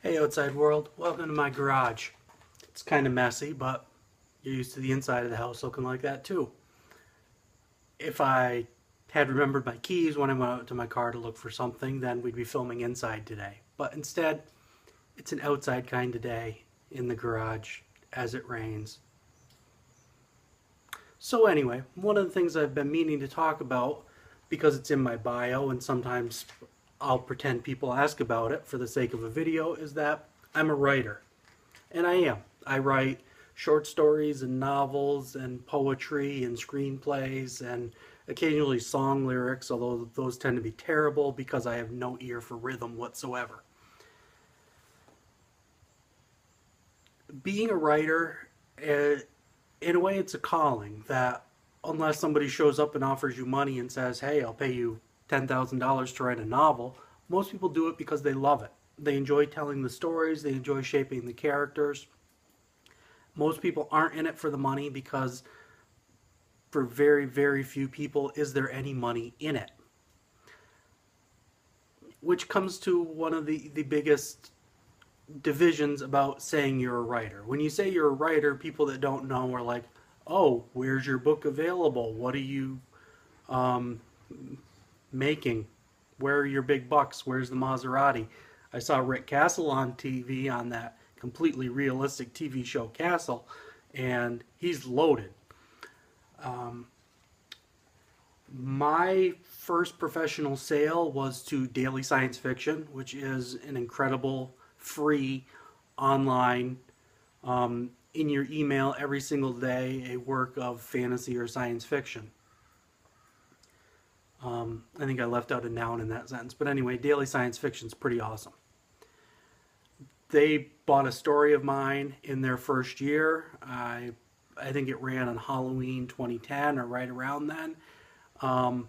Hey outside world, welcome to my garage. It's kind of messy, but you're used to the inside of the house looking like that too. If I had remembered my keys when I went out to my car to look for something, then we'd be filming inside today. But instead, it's an outside kind of day in the garage as it rains. So anyway, one of the things I've been meaning to talk about, because it's in my bio and sometimes I'll pretend people ask about it for the sake of a video, is that I'm a writer. And I am. I write short stories and novels and poetry and screenplays and occasionally song lyrics, although those tend to be terrible because I have no ear for rhythm whatsoever. Being a writer, in a way, it's a calling that unless somebody shows up and offers you money and says, hey, I'll pay you $10,000 to write a novel, most people do it because they love it. They enjoy telling the stories, they enjoy shaping the characters. Most people aren't in it for the money because for very, very few people is there any money in it. Which comes to one of the biggest divisions about saying you're a writer. When you say you're a writer, people that don't know are like, oh, where's your book available? What are you um, making? Where are your big bucks? Where's the Maserati? I saw Rick Castle on TV on that completely realistic TV show Castle, and he's loaded. Um, my first professional sale was to Daily Science Fiction, which is an incredible free online in your email every single day a work of fantasy or science fiction. I think I left out a noun in that sentence, but anyway, Daily Science Fiction is pretty awesome. They bought a story of mine in their first year. I think it ran on Halloween 2010 or right around then. Um,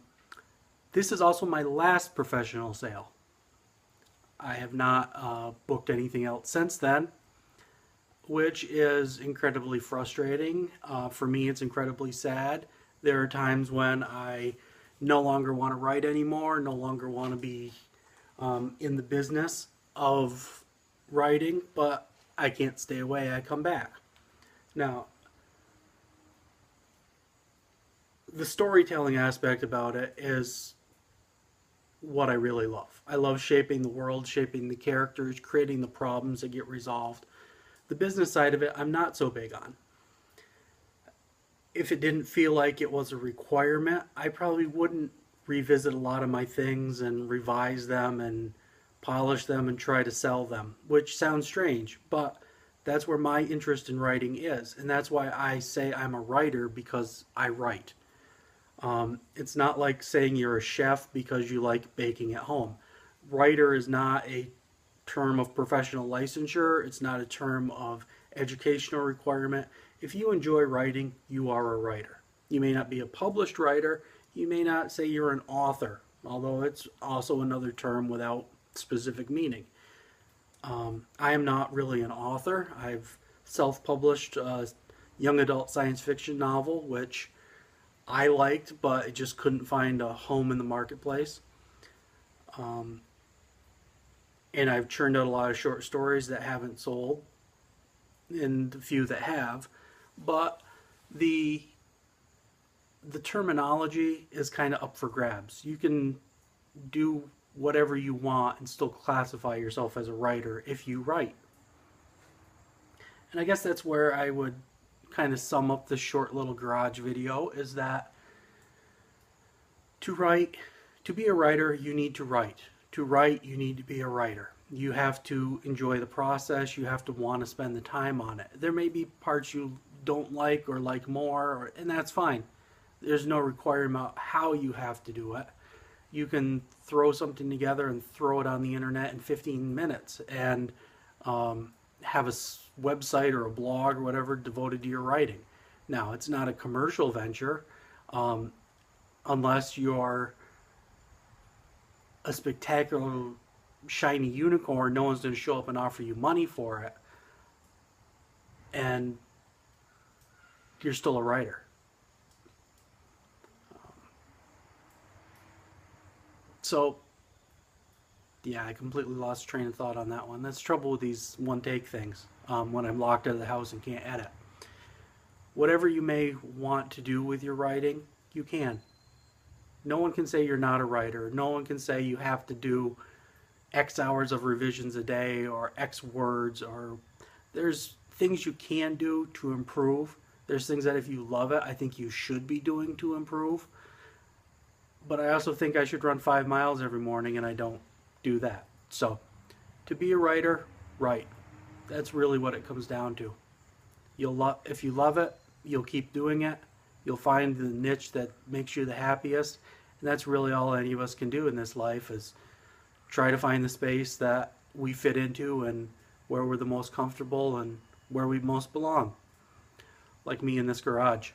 this is also my last professional sale. I have not booked anything else since then, which is incredibly frustrating. For me, it's incredibly sad. There are times when I no longer want to write anymore, no longer want to be in the business of writing, but I can't stay away. I come back. Now, the storytelling aspect about it is what I really love. I love shaping the world, shaping the characters, creating the problems that get resolved. The business side of it, I'm not so big on. If it didn't feel like it was a requirement, I probably wouldn't revisit a lot of my things and revise them and polish them and try to sell them, which sounds strange, but that's where my interest in writing is. And that's why I say I'm a writer, because I write. It's not like saying you're a chef because you like baking at home. Writer is not a term of professional licensure, it's not a term of educational requirement. If you enjoy writing, you are a writer. You may not be a published writer, you may not say you're an author, although it's also another term without specific meaning. I am not really an author. I've self published a young adult science fiction novel, which I liked, but it just couldn't find a home in the marketplace. Um, and I've churned out a lot of short stories that haven't sold, and the few that have. But the the terminology is kind of up for grabs. You can do whatever you want and still classify yourself as a writer if you write. And I guess that's where I would kind of sum up this short little garage video, is that to write, to be a writer, you need to write. To write, you need to be a writer. You have to enjoy the process. You have to want to spend the time on it. There may be parts you don't like or like more, and that's fine. There's no requirement how you have to do it. You can throw something together and throw it on the internet in 15 minutes and have a website or a blog or whatever devoted to your writing. Now, it's not a commercial venture um, unless you're a spectacular shiny unicorn. No one's going to show up and offer you money for it, and you're still a writer. So Yeah, I completely lost train of thought on that one. That's trouble with these one take things when I'm locked out of the house and can't edit. Whatever you may want to do with your writing, you can. No one can say you're not a writer. No one can say you have to do X hours of revisions a day or X words, or there's things you can do to improve. There's things that if you love it, I think you should be doing to improve. But I also think I should run 5 miles every morning, and I don't do that. So, to be a writer, write. That's really what it comes down to. If you love it, you'll keep doing it. You'll find the niche that makes you the happiest, and that's really all any of us can do in this life is try to find the space that we fit into and where we're the most comfortable and where we most belong. Like me in this garage.